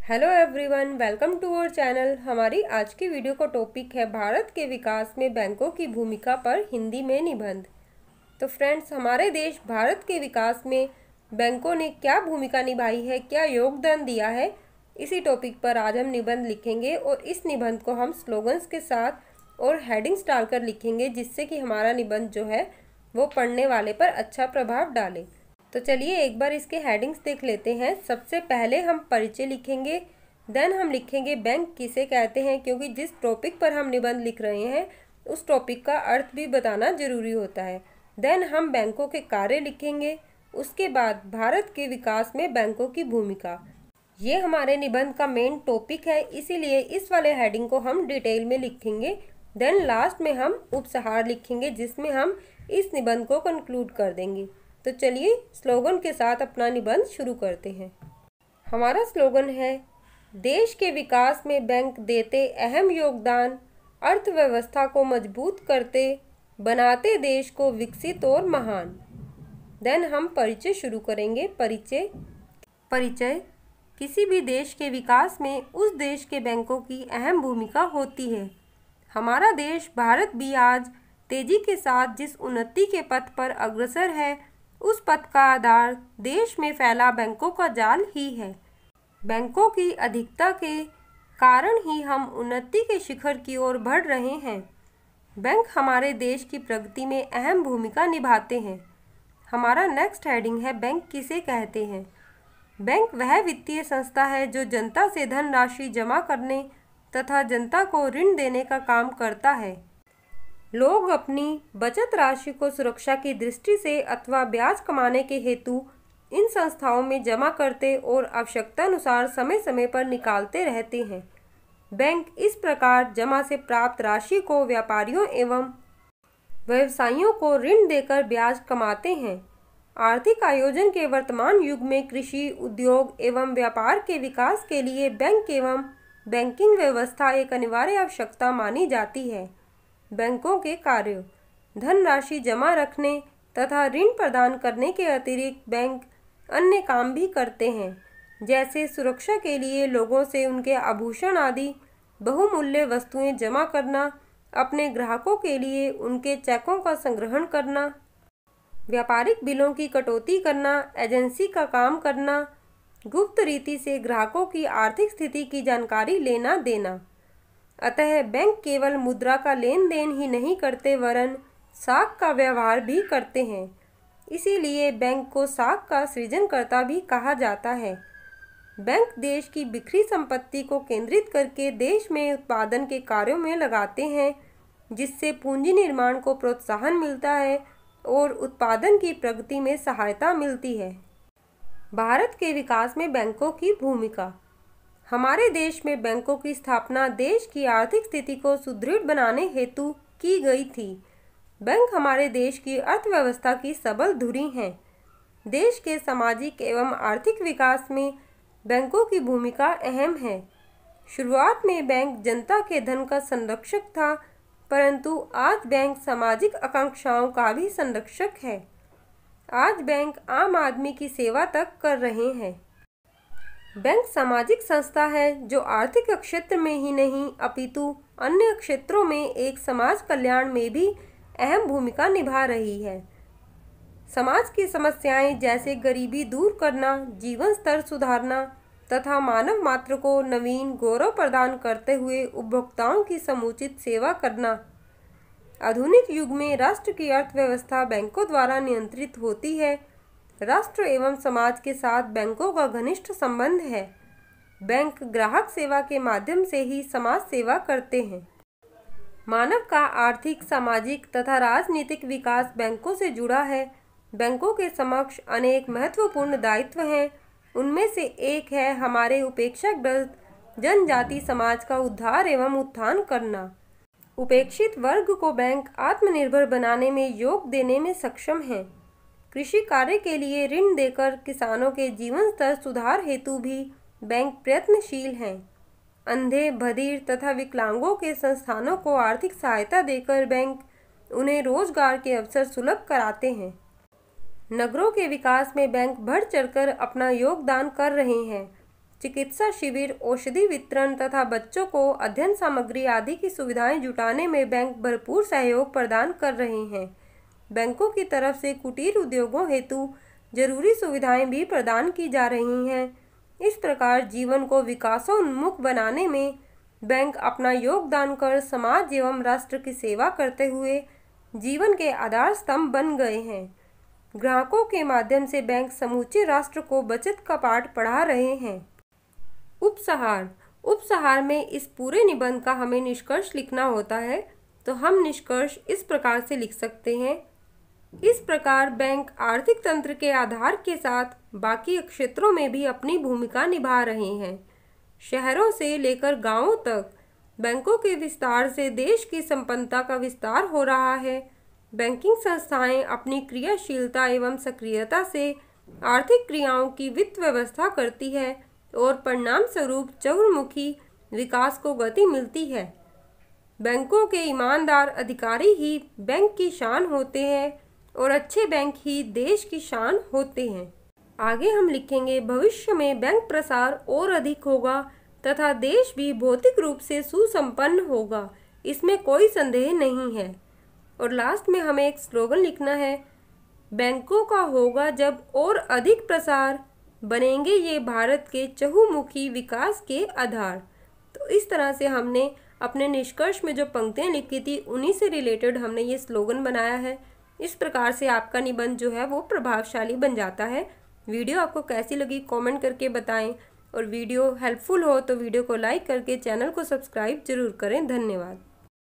Hello everyone, welcome to our channel. हमारी आज की वीडियो का टॉपिक है भारत के विकास में बैंकों की भूमिका पर हिंदी में निबंध। तो फ्रेंड्स, हमारे देश भारत के विकास में बैंकों ने क्या भूमिका निभाई है, क्या योगदान दिया है, इसी टॉपिक पर आज हम निबंध लिखेंगे और इस निबंध को हम स्लोगन्स के साथ और हेडिंग्स डालकर लिखेंगे, जिससे कि हमारा निबंध जो है वो पढ़ने वाले पर अच्छा प्रभाव डाले। तो चलिए एक बार इसके हेडिंग्स देख लेते हैं। सबसे पहले हम परिचय लिखेंगे, देन हम लिखेंगे बैंक किसे कहते हैं, क्योंकि जिस टॉपिक पर हम निबंध लिख रहे हैं उस टॉपिक का अर्थ भी बताना जरूरी होता है। देन हम बैंकों के कार्य लिखेंगे, उसके बाद भारत के विकास में बैंकों की भूमिका। ये हमारे निबंध का मेन टॉपिक है, इसीलिए इस वाले हेडिंग को हम डिटेल में लिखेंगे। देन लास्ट में हम उपसंहार लिखेंगे, जिसमें हम इस निबंध को कंक्लूड कर देंगे। तो चलिए स्लोगन के साथ अपना निबंध शुरू करते हैं। हमारा स्लोगन है, देश के विकास में बैंक देते अहम योगदान, अर्थव्यवस्था को मजबूत करते, बनाते देश को विकसित और महान। देन हम परिचय शुरू करेंगे। परिचय किसी भी देश के विकास में उस देश के बैंकों की अहम भूमिका होती है। हमारा देश भारत भी आज तेजी के साथ जिस उन्नति के पथ पर अग्रसर है, उस पथ का आधार देश में फैला बैंकों का जाल ही है। बैंकों की अधिकता के कारण ही हम उन्नति के शिखर की ओर बढ़ रहे हैं। बैंक हमारे देश की प्रगति में अहम भूमिका निभाते हैं। हमारा नेक्स्ट हेडिंग है, बैंक किसे कहते हैं। बैंक वह वित्तीय संस्था है जो जनता से धनराशि जमा करने तथा जनता को ऋण देने का काम करता है। लोग अपनी बचत राशि को सुरक्षा की दृष्टि से अथवा ब्याज कमाने के हेतु इन संस्थाओं में जमा करते और आवश्यकतानुसार समय समय पर निकालते रहते हैं। बैंक इस प्रकार जमा से प्राप्त राशि को व्यापारियों एवं व्यवसायियों को ऋण देकर ब्याज कमाते हैं। आर्थिक आयोजन के वर्तमान युग में कृषि, उद्योग एवं व्यापार के विकास के लिए बैंक एवं बैंकिंग व्यवस्था एक अनिवार्य आवश्यकता मानी जाती है। बैंकों के कार्य, धनराशि जमा रखने तथा ऋण प्रदान करने के अतिरिक्त बैंक अन्य काम भी करते हैं, जैसे सुरक्षा के लिए लोगों से उनके आभूषण आदि बहुमूल्य वस्तुएं जमा करना, अपने ग्राहकों के लिए उनके चेकों का संग्रहण करना, व्यापारिक बिलों की कटौती करना, एजेंसी का काम करना, गुप्त रीति से ग्राहकों की आर्थिक स्थिति की जानकारी लेना देना। अतः बैंक केवल मुद्रा का लेन देन ही नहीं करते, वरन साख का व्यवहार भी करते हैं। इसीलिए बैंक को साख का सृजनकर्ता भी कहा जाता है। बैंक देश की बिखरी संपत्ति को केंद्रित करके देश में उत्पादन के कार्यों में लगाते हैं, जिससे पूंजी निर्माण को प्रोत्साहन मिलता है और उत्पादन की प्रगति में सहायता मिलती है। भारत के विकास में बैंकों की भूमिका। हमारे देश में बैंकों की स्थापना देश की आर्थिक स्थिति को सुदृढ़ बनाने हेतु की गई थी। बैंक हमारे देश की अर्थव्यवस्था की सबल धुरी हैं। देश के सामाजिक एवं आर्थिक विकास में बैंकों की भूमिका अहम है। शुरुआत में बैंक जनता के धन का संरक्षक था, परंतु आज बैंक सामाजिक आकांक्षाओं का भी संरक्षक है। आज बैंक आम आदमी की सेवा तक कर रहे हैं। बैंक सामाजिक संस्था है जो आर्थिक क्षेत्र में ही नहीं अपितु अन्य क्षेत्रों में एक समाज कल्याण में भी अहम भूमिका निभा रही है। समाज की समस्याएं जैसे गरीबी दूर करना, जीवन स्तर सुधारना तथा मानव मात्र को नवीन गौरव प्रदान करते हुए उपभोक्ताओं की समुचित सेवा करना। आधुनिक युग में राष्ट्र की अर्थव्यवस्था बैंकों द्वारा नियंत्रित होती है। राष्ट्र एवं समाज के साथ बैंकों का घनिष्ठ संबंध है। बैंक ग्राहक सेवा के माध्यम से ही समाज सेवा करते हैं। मानव का आर्थिक, सामाजिक तथा राजनीतिक विकास बैंकों से जुड़ा है। बैंकों के समक्ष अनेक महत्वपूर्ण दायित्व हैं। उनमें से एक है हमारे उपेक्षाग्रस्त जनजाति समाज का उद्धार एवं उत्थान करना। उपेक्षित वर्ग को बैंक आत्मनिर्भर बनाने में योग देने में सक्षम है। कृषि कार्य के लिए ऋण देकर किसानों के जीवन स्तर सुधार हेतु भी बैंक प्रयत्नशील हैं। अंधे, बधिर तथा विकलांगों के संस्थानों को आर्थिक सहायता देकर बैंक उन्हें रोजगार के अवसर सुलभ कराते हैं। नगरों के विकास में बैंक बढ़ चढ़कर अपना योगदान कर रहे हैं। चिकित्सा शिविर, औषधि वितरण तथा बच्चों को अध्ययन सामग्री आदि की सुविधाएं जुटाने में बैंक भरपूर सहयोग प्रदान कर रहे हैं। बैंकों की तरफ से कुटीर उद्योगों हेतु जरूरी सुविधाएं भी प्रदान की जा रही हैं। इस प्रकार जीवन को विकासोन्मुख बनाने में बैंक अपना योगदान कर समाज एवं राष्ट्र की सेवा करते हुए जीवन के आधार स्तंभ बन गए हैं। ग्राहकों के माध्यम से बैंक समूचे राष्ट्र को बचत का पाठ पढ़ा रहे हैं। उपसहार में इस पूरे निबंध का हमें निष्कर्ष लिखना होता है, तो हम निष्कर्ष इस प्रकार से लिख सकते हैं। इस प्रकार बैंक आर्थिक तंत्र के आधार के साथ बाकी क्षेत्रों में भी अपनी भूमिका निभा रहे हैं। शहरों से लेकर गांवों तक बैंकों के विस्तार से देश की संपन्नता का विस्तार हो रहा है। बैंकिंग संस्थाएं अपनी क्रियाशीलता एवं सक्रियता से आर्थिक क्रियाओं की वित्त व्यवस्था करती है और परिणाम स्वरूप चहुर्मुखी विकास को गति मिलती है। बैंकों के ईमानदार अधिकारी ही बैंक की शान होते हैं और अच्छे बैंक ही देश की शान होते हैं। आगे हम लिखेंगे, भविष्य में बैंक प्रसार और अधिक होगा तथा देश भी भौतिक रूप से सुसंपन्न होगा, इसमें कोई संदेह नहीं है। और लास्ट में हमें एक स्लोगन लिखना है, बैंकों का होगा जब और अधिक प्रसार, बनेंगे ये भारत के चहुमुखी विकास के आधार। तो इस तरह से हमने अपने निष्कर्ष में जो पंक्तियाँ लिखी थी उन्हीं से रिलेटेड हमने ये स्लोगन बनाया है। इस प्रकार से आपका निबंध जो है वो प्रभावशाली बन जाता है। वीडियो आपको कैसी लगी कमेंट करके बताएं, और वीडियो हेल्पफुल हो तो वीडियो को लाइक करके चैनल को सब्सक्राइब जरूर करें। धन्यवाद।